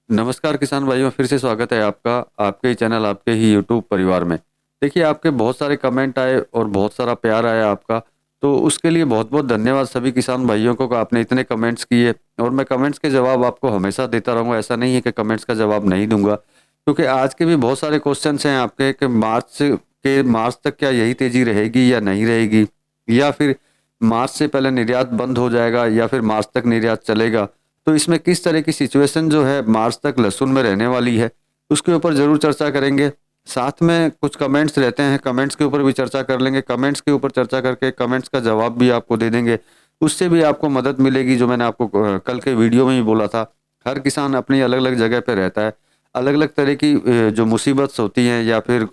नमस्कार किसान भाइयों, फिर से स्वागत है आपका आपके ही चैनल, आपके ही यूट्यूब परिवार में। देखिए, आपके बहुत सारे कमेंट आए और बहुत सारा प्यार आया आपका, तो उसके लिए बहुत बहुत धन्यवाद सभी किसान भाइयों को कि आपने इतने कमेंट्स किए। और मैं कमेंट्स के जवाब आपको हमेशा देता रहूँगा, ऐसा नहीं है कि कमेंट्स का जवाब नहीं दूंगा, क्योंकि आज के भी बहुत सारे क्वेश्चंस हैं आपके कि मार्च तक क्या यही तेजी रहेगी या नहीं रहेगी, या फिर मार्च से पहले निर्यात बंद हो जाएगा या फिर मार्च तक निर्यात चलेगा। तो इसमें किस तरह की सिचुएशन जो है मार्च तक लहसुन में रहने वाली है, उसके ऊपर ज़रूर चर्चा करेंगे। साथ में कुछ कमेंट्स रहते हैं, कमेंट्स के ऊपर भी चर्चा कर लेंगे। कमेंट्स के ऊपर चर्चा करके कमेंट्स का जवाब भी आपको दे देंगे, उससे भी आपको मदद मिलेगी। जो मैंने आपको कल के वीडियो में ही बोला था, हर किसान अपनी अलग अलग जगह पे रहता है, अलग अलग तरह की जो मुसीबत होती हैं या फिर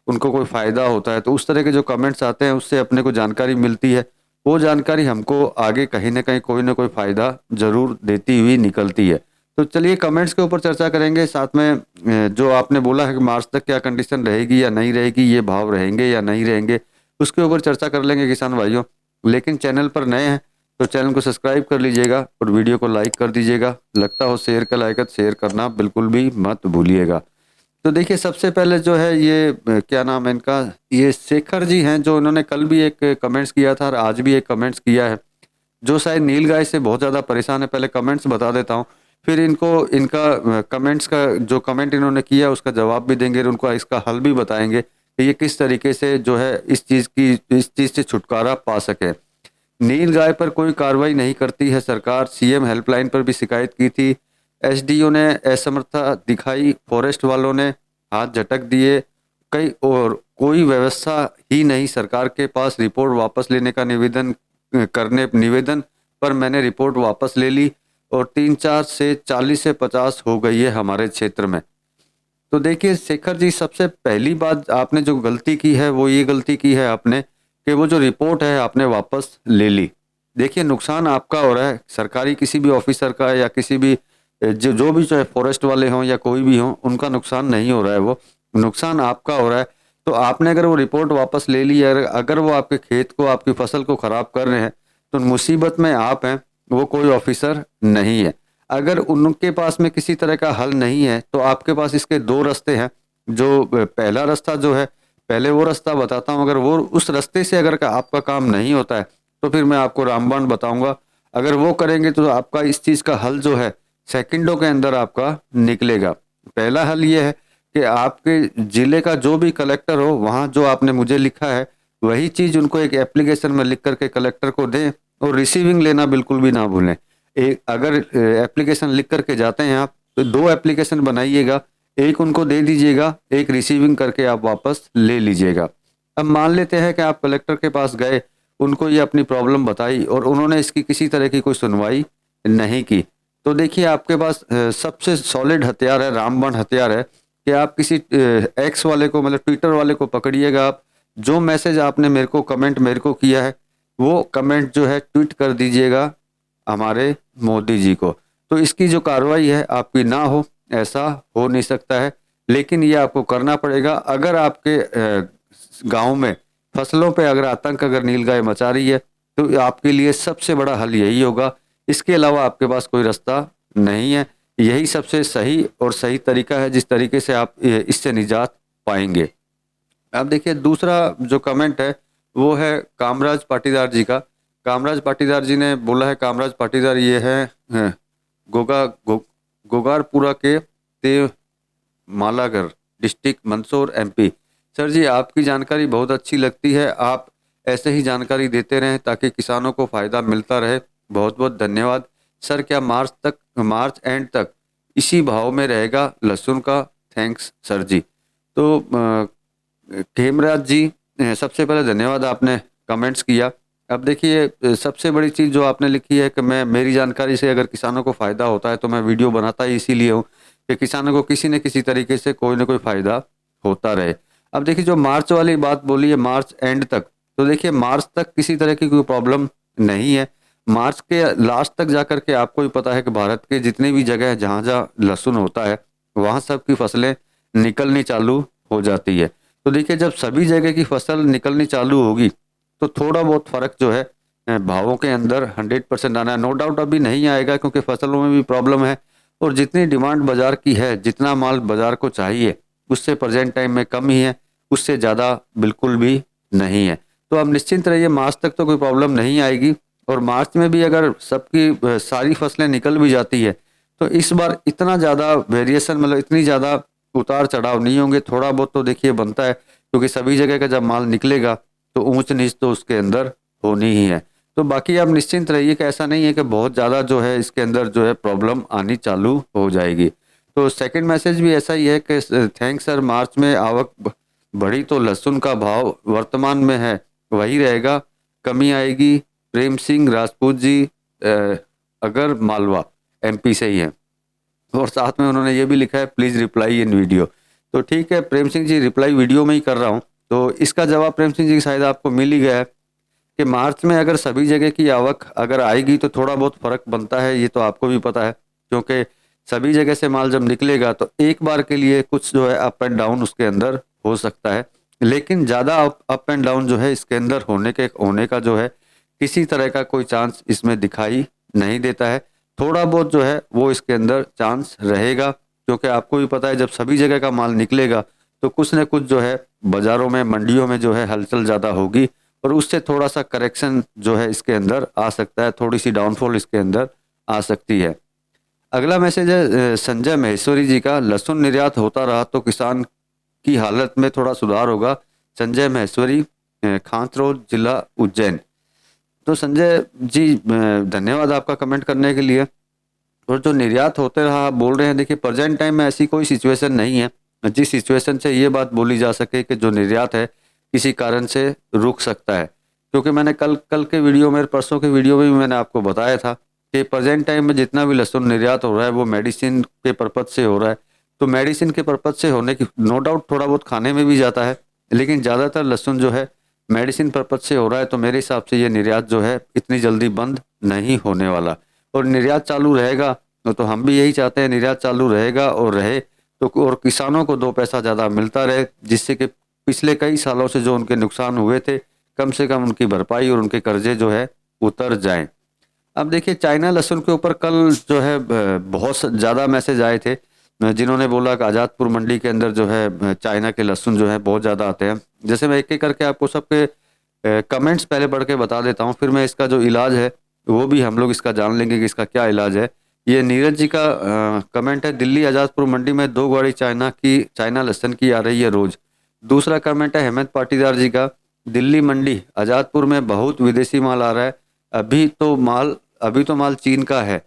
उनको कोई फ़ायदा होता है, तो उस तरह के जो कमेंट्स आते हैं उससे अपने को जानकारी मिलती है। वो जानकारी हमको आगे कहीं न कोई फ़ायदा ज़रूर देती हुई निकलती है। तो चलिए कमेंट्स के ऊपर चर्चा करेंगे। साथ में जो आपने बोला है कि मार्च तक क्या कंडीशन रहेगी या नहीं रहेगी, ये भाव रहेंगे या नहीं रहेंगे, उसके ऊपर चर्चा कर लेंगे किसान भाइयों। लेकिन चैनल पर नए हैं तो चैनल को सब्सक्राइब कर लीजिएगा और वीडियो को लाइक कर दीजिएगा। लगता हो शेयर का लायक है तो शेयर करना बिल्कुल भी मत भूलिएगा। तो देखिए, सबसे पहले जो है ये क्या नाम है इनका, ये शेखर जी हैं, जो इन्होंने कल भी एक कमेंट्स किया था और आज भी एक कमेंट्स किया है, जो शायद नीलगाय से बहुत ज़्यादा परेशान है। पहले कमेंट्स बता देता हूँ, फिर इनको इनका कमेंट्स का जो कमेंट इन्होंने किया उसका जवाब भी देंगे और उनको इसका हल भी बताएंगे कि ये किस तरीके से जो है इस चीज़ से छुटकारा पा सके। नीलगाय पर कोई कार्रवाई नहीं करती है सरकार, सीएम हेल्पलाइन पर भी शिकायत की थी, एसडीओ ने असमर्थता दिखाई, फॉरेस्ट वालों ने हाथ झटक दिए, कई और कोई व्यवस्था ही नहीं सरकार के पास। रिपोर्ट वापस लेने का निवेदन पर मैंने रिपोर्ट वापस ले ली और 3-4 से 40 से 50 हो गई है हमारे क्षेत्र में। तो देखिए शेखर जी, सबसे पहली बात आपने जो गलती की है वो ये गलती की है आपने कि वो जो रिपोर्ट है आपने वापस ले ली। देखिए, नुकसान आपका हो रहा है, सरकारी किसी भी ऑफिसर का या किसी भी जो जो भी चाहे फॉरेस्ट वाले हों या कोई भी हों, उनका नुकसान नहीं हो रहा है, वो नुकसान आपका हो रहा है। तो आपने अगर वो रिपोर्ट वापस ले ली, अगर अगर वो आपके खेत को, आपकी फसल को खराब कर रहे हैं, तो मुसीबत में आप हैं, वो कोई ऑफिसर नहीं है। अगर उनके पास में किसी तरह का हल नहीं है तो आपके पास इसके दो रास्ते हैं। जो पहला रास्ता जो है, पहले वो रास्ता बताता हूँ। अगर वो उस रास्ते से अगर आपका काम नहीं होता है तो फिर मैं आपको रामबाण बताऊंगा। अगर वो करेंगे तो आपका इस चीज़ का हल जो है सेकंडों के अंदर आपका निकलेगा। पहला हल ये है कि आपके जिले का जो भी कलेक्टर हो, वहाँ जो आपने मुझे लिखा है वही चीज़ उनको एक एप्लीकेशन में लिख करके कलेक्टर को दें और रिसीविंग लेना बिल्कुल भी ना भूलें। एक अगर एप्लीकेशन लिख करके जाते हैं आप, तो दो एप्लीकेशन बनाइएगा, एक उनको दे दीजिएगा, एक रिसीविंग करके आप वापस ले लीजिएगा। अब मान लेते हैं कि आप कलेक्टर के पास गए, उनको ये अपनी प्रॉब्लम बताई और उन्होंने इसकी किसी तरह की कोई सुनवाई नहीं की, तो देखिए आपके पास सबसे सॉलिड हथियार है, रामबाण हथियार है कि आप किसी एक्स वाले को, मतलब ट्विटर वाले को पकड़िएगा। आप जो मैसेज आपने मेरे को कमेंट मेरे को किया है, वो कमेंट जो है ट्वीट कर दीजिएगा हमारे मोदी जी को। तो इसकी जो कार्रवाई है आपकी ना हो, ऐसा हो नहीं सकता है, लेकिन ये आपको करना पड़ेगा। अगर आपके गांव में फसलों पे अगर आतंक, अगर नीलगाय मचा रही है, तो आपके लिए सबसे बड़ा हल यही होगा। इसके अलावा आपके पास कोई रास्ता नहीं है। यही सबसे सही और सही तरीका है जिस तरीके से आप इससे निजात पाएंगे। अब देखिए, दूसरा जो कमेंट है वो है कामराज पाटीदार जी का। कामराज पाटीदार जी ने बोला है, कामराज पाटीदार ये है गोगा गो, गोगारपुरा के ते मालागर डिस्ट्रिक्ट मंदसौर एमपी। सर जी, आपकी जानकारी बहुत अच्छी लगती है, आप ऐसे ही जानकारी देते रहें ताकि किसानों को फ़ायदा मिलता रहे। बहुत बहुत धन्यवाद। सर, क्या मार्च एंड तक इसी भाव में रहेगा लहसुन का? थैंक्स सर जी। तो खेमराज जी, सबसे पहले धन्यवाद, आपने कमेंट्स किया। अब देखिए, सबसे बड़ी चीज़ जो आपने लिखी है कि मेरी जानकारी से अगर किसानों को फ़ायदा होता है तो मैं वीडियो बनाता ही इसीलिए हूँ कि किसानों को किसी न किसी तरीके से कोई ना कोई फ़ायदा होता रहे। अब देखिए, जो मार्च वाली बात बोली है, मार्च एंड तक, तो देखिए मार्च तक किसी तरह की कोई प्रॉब्लम नहीं है। मार्च के लास्ट तक जाकर के आपको ही पता है कि भारत के जितनी भी जगह जहाँ जहाँ लहसुन होता है वहाँ सब की फसलें निकलनी चालू हो जाती है। तो देखिए, जब सभी जगह की फसल निकलनी चालू होगी तो थोड़ा बहुत फर्क जो है भावों के अंदर 100% आना है। नो डाउट अभी नहीं आएगा क्योंकि फसलों में भी प्रॉब्लम है और जितनी डिमांड बाजार की है, जितना माल बाजार को चाहिए उससे प्रेजेंट टाइम में कम ही है, उससे ज़्यादा बिल्कुल भी नहीं है। तो आप निश्चिंत रहिए, मार्च तक तो कोई प्रॉब्लम नहीं आएगी। और मार्च में भी अगर सबकी सारी फसलें निकल भी जाती है तो इस बार इतना ज़्यादा वेरिएशन, मतलब इतनी ज़्यादा उतार चढ़ाव नहीं होंगे। थोड़ा बहुत तो देखिए बनता है, क्योंकि सभी जगह का जब माल निकलेगा तो ऊंच नीच तो उसके अंदर होनी ही है। तो बाकी आप निश्चिंत रहिए कि ऐसा नहीं है कि बहुत ज़्यादा जो है इसके अंदर जो है प्रॉब्लम आनी चालू हो जाएगी। तो सेकंड मैसेज भी ऐसा ही है कि थैंक्स सर, मार्च में आवक बढ़ी तो लहसुन का भाव वर्तमान में है वही रहेगा, कमी आएगी। प्रेम सिंह राजपूत जी, अगर मालवा एमपी से ही है। और साथ में उन्होंने ये भी लिखा है प्लीज़ रिप्लाई इन वीडियो। तो ठीक है प्रेम सिंह जी, रिप्लाई वीडियो में ही कर रहा हूँ। तो इसका जवाब प्रेम सिंह जी शायद आपको मिल ही गया है कि मार्च में अगर सभी जगह की आवक अगर आएगी तो थोड़ा बहुत फर्क बनता है, ये तो आपको भी पता है। क्योंकि सभी जगह से माल जब निकलेगा तो एक बार के लिए कुछ जो है अप एंड डाउन उसके अंदर हो सकता है, लेकिन ज़्यादा अप एंड डाउन जो है इसके अंदर होने का जो है किसी तरह का कोई चांस इसमें दिखाई नहीं देता है। थोड़ा बहुत जो है वो इसके अंदर चांस रहेगा, क्योंकि आपको भी पता है जब सभी जगह का माल निकलेगा तो कुछ न कुछ जो है बाजारों में, मंडियों में जो है हलचल ज़्यादा होगी और उससे थोड़ा सा करेक्शन जो है इसके अंदर आ सकता है, थोड़ी सी डाउनफॉल इसके अंदर आ सकती है। अगला मैसेज है संजय महेश्वरी जी का, लहसुन निर्यात होता रहा तो किसान की हालत में थोड़ा सुधार होगा। संजय महेश्वरी, खांचरोड जिला उज्जैन। तो संजय जी, धन्यवाद आपका कमेंट करने के लिए। और जो निर्यात होते रहा आप बोल रहे हैं, देखिए प्रेजेंट टाइम में ऐसी कोई सिचुएशन नहीं है जिस सिचुएशन से ये बात बोली जा सके कि जो निर्यात है किसी कारण से रुक सकता है। क्योंकि मैंने कल कल के वीडियो में, परसों के वीडियो में भी मैंने आपको बताया था कि प्रेजेंट टाइम में जितना भी लहसुन निर्यात हो रहा है वो मेडिसिन के पर्पज से हो रहा है। तो मेडिसिन के पर्पज से होने की नो डाउट थोड़ा बहुत खाने में भी जाता है, लेकिन ज़्यादातर लहसुन जो है मेडिसिन पर्पज से हो रहा है। तो मेरे हिसाब से ये निर्यात जो है इतनी जल्दी बंद नहीं होने वाला, और निर्यात चालू रहेगा तो हम भी यही चाहते हैं निर्यात चालू रहेगा और रहे तो, और किसानों को दो पैसा ज़्यादा मिलता रहे, जिससे कि पिछले कई सालों से जो उनके नुकसान हुए थे कम से कम उनकी भरपाई और उनके कर्जे जो है उतर जाएं। अब देखिए चाइना लहसुन के ऊपर कल जो है बहुत ज़्यादा मैसेज आए थे, जिन्होंने बोला कि आज़ादपुर मंडी के अंदर जो है चाइना के लहसुन जो है बहुत ज़्यादा आते हैं। जैसे मैं एक एक करके आपको सबके कमेंट्स पहले पढ़ के बता देता हूँ, फिर मैं इसका जो इलाज है वो भी हम लोग इसका जान लेंगे कि इसका क्या इलाज है। ये नीरज जी का कमेंट है, दिल्ली आज़ादपुर मंडी में 2 गाड़ी चाइना लहसुन की आ रही है रोज़। दूसरा कमेंट है हेमंत पाटीदार जी का, दिल्ली मंडी आज़ादपुर में बहुत विदेशी माल आ रहा है, अभी तो माल चीन का है।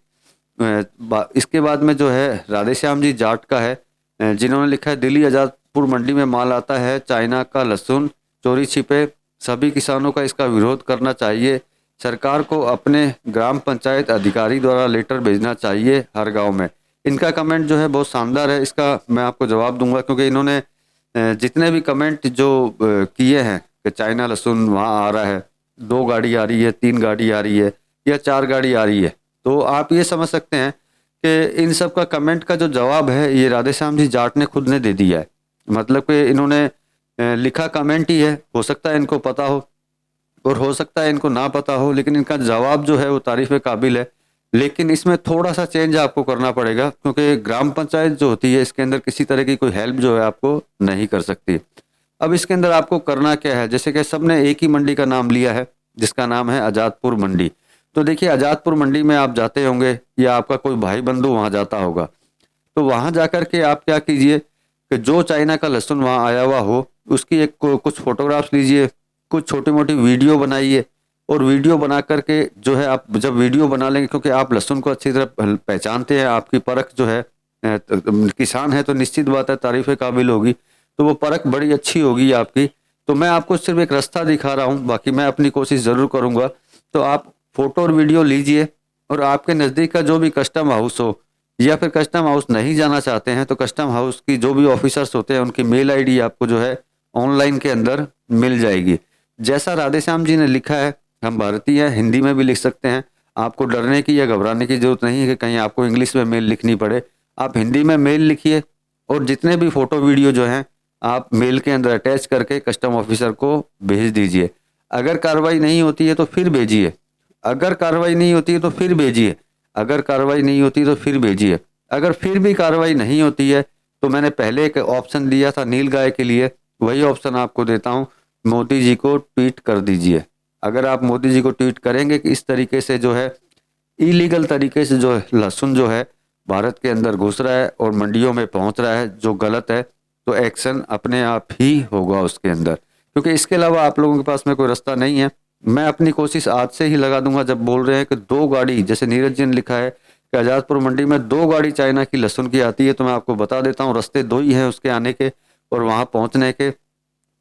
इसके बाद में जो है राधेश्याम जी जाट का है, जिन्होंने लिखा है दिल्ली आज़ादपुर मंडी में माल आता है चाइना का लहसुन चोरी छिपे, सभी किसानों का इसका विरोध करना चाहिए। सरकार को अपने ग्राम पंचायत अधिकारी द्वारा लेटर भेजना चाहिए हर गांव में। इनका कमेंट जो है बहुत शानदार है, इसका मैं आपको जवाब दूंगा, क्योंकि इन्होंने जितने भी कमेंट जो किए हैं कि चाइना लहसुन वहाँ आ रहा है, 2 गाड़ी आ रही है, 3 गाड़ी आ रही है या 4 गाड़ी आ रही है, तो आप ये समझ सकते हैं कि इन सब का कमेंट का जो जवाब है ये राधेश्याम जी जाट ने खुद ने दे दिया है। मतलब कि इन्होंने लिखा कमेंट ही है, हो सकता है इनको पता हो और हो सकता है इनको ना पता हो, लेकिन इनका जवाब जो है वो तारीफ के काबिल है। लेकिन इसमें थोड़ा सा चेंज आपको करना पड़ेगा, क्योंकि ग्राम पंचायत जो होती है इसके अंदर किसी तरह की कोई हेल्प जो है आपको नहीं कर सकती। अब इसके अंदर आपको करना क्या है, जैसे कि सबने एक ही मंडी का नाम लिया है जिसका नाम है आज़ादपुर मंडी। तो देखिए आज़ादपुर मंडी में आप जाते होंगे या आपका कोई भाई बंधु वहाँ जाता होगा, तो वहाँ जाकर के आप क्या कीजिए कि जो चाइना का लहसुन वहाँ आया हुआ हो उसकी कुछ फोटोग्राफ्स लीजिए, कुछ छोटी मोटी वीडियो बनाइए, और वीडियो बना करके जो है आप जब वीडियो बना लेंगे, क्योंकि आप लहसुन को अच्छी तरह पहचानते हैं, आपकी परख जो है किसान है तो निश्चित बात है तारीफ काबिल होगी, तो वो परख बड़ी अच्छी होगी आपकी। तो मैं आपको सिर्फ एक रास्ता दिखा रहा हूँ, बाकी मैं अपनी कोशिश ज़रूर करूँगा। तो आप फोटो और वीडियो लीजिए, और आपके नज़दीक का जो भी कस्टम हाउस हो, या फिर कस्टम हाउस नहीं जाना चाहते हैं तो कस्टम हाउस की जो भी ऑफिसर्स होते हैं उनकी मेल आईडी आपको जो है ऑनलाइन के अंदर मिल जाएगी। जैसा राधेश्याम जी ने लिखा है, हम भारतीय हैं, हिंदी में भी लिख सकते हैं, आपको डरने की या घबराने की जरूरत नहीं है कि कहीं आपको इंग्लिश में मेल लिखनी पड़े। आप हिंदी में मेल लिखिए और जितने भी फोटो वीडियो जो हैं आप मेल के अंदर अटैच करके कस्टम ऑफिसर को भेज दीजिए। अगर कार्रवाई नहीं होती है तो फिर भेजिए, अगर कार्रवाई नहीं होती है तो फिर भेजिए, अगर कार्रवाई नहीं होती तो फिर भेजिए। अगर फिर भी कार्रवाई नहीं होती है तो मैंने पहले एक ऑप्शन दिया था नील गाय के लिए, वही ऑप्शन आपको देता हूँ, मोदी जी को ट्वीट कर दीजिए। अगर आप मोदी जी को ट्वीट करेंगे कि इस तरीके से जो है इलीगल तरीके से जो है लहसुन जो है भारत के अंदर घुस रहा है और मंडियों में पहुंच रहा है जो गलत है, तो एक्शन अपने आप ही होगा उसके अंदर, क्योंकि इसके अलावा आप लोगों के पास में कोई रास्ता नहीं है। मैं अपनी कोशिश आज से ही लगा दूंगा। जब बोल रहे हैं कि 2 गाड़ी, जैसे नीरज जी ने लिखा है कि आजादपुर मंडी में 2 गाड़ी चाइना की लहसुन की आती है, तो मैं आपको बता देता हूँ रास्ते 2 ही हैं उसके आने के और वहां पहुंचने के।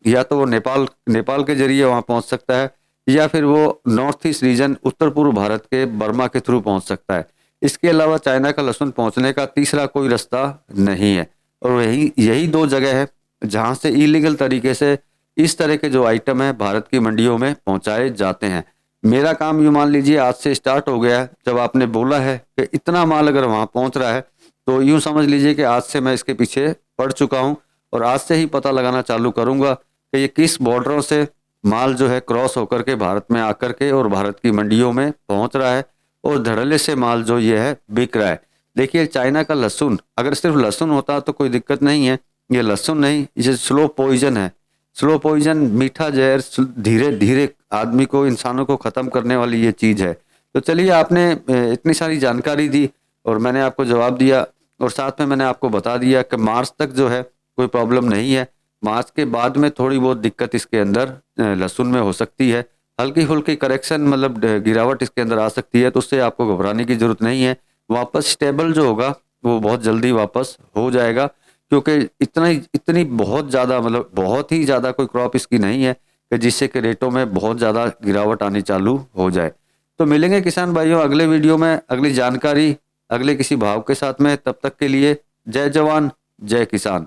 या तो वो नेपाल नेपाल के जरिए वहां पहुंच सकता है, या फिर वो नॉर्थ ईस्ट रीजन उत्तर पूर्व भारत के बर्मा के थ्रू पहुंच सकता है। इसके अलावा चाइना का लहसुन पहुंचने का तीसरा कोई रास्ता नहीं है। और यही यही 2 जगह है जहां से इलीगल तरीके से इस तरह के जो आइटम है भारत की मंडियों में पहुंचाए जाते हैं। मेरा काम यूं मान लीजिए आज से स्टार्ट हो गया है। जब आपने बोला है कि इतना माल अगर वहां पहुंच रहा है, तो यूं समझ लीजिए कि आज से मैं इसके पीछे पड़ चुका हूं और आज से ही पता लगाना चालू करूंगा कि ये किस बॉर्डरों से माल जो है क्रॉस होकर के भारत में आकर के और भारत की मंडियों में पहुंच रहा है और धड़ल्ले से माल जो ये है बिक रहा है। देखिए चाइना का लहसुन, अगर सिर्फ लहसुन होता तो कोई दिक्कत नहीं है, ये लहसुन नहीं, ये स्लो पॉइजन है। स्लो पॉइजन, मीठा जहर, धीरे धीरे आदमी को, इंसानों को खत्म करने वाली ये चीज है। तो चलिए, आपने इतनी सारी जानकारी दी और मैंने आपको जवाब दिया और साथ में मैंने आपको बता दिया कि मार्च तक जो है कोई प्रॉब्लम नहीं है। मार्च के बाद में थोड़ी बहुत दिक्कत इसके अंदर लहसुन में हो सकती है, हल्की फुल्की करेक्शन, मतलब गिरावट इसके अंदर आ सकती है, तो उससे आपको घबराने की जरूरत नहीं है। वापस स्टेबल जो होगा वो बहुत जल्दी वापस हो जाएगा, क्योंकि इतनी बहुत ज़्यादा, मतलब बहुत ही ज़्यादा कोई क्रॉप इसकी नहीं है कि जिससे कि रेटों में बहुत ज़्यादा गिरावट आनी चालू हो जाए। तो मिलेंगे किसान भाइयों अगले वीडियो में, अगली जानकारी, अगले किसी भाव के साथ में। तब तक के लिए जय जवान जय किसान।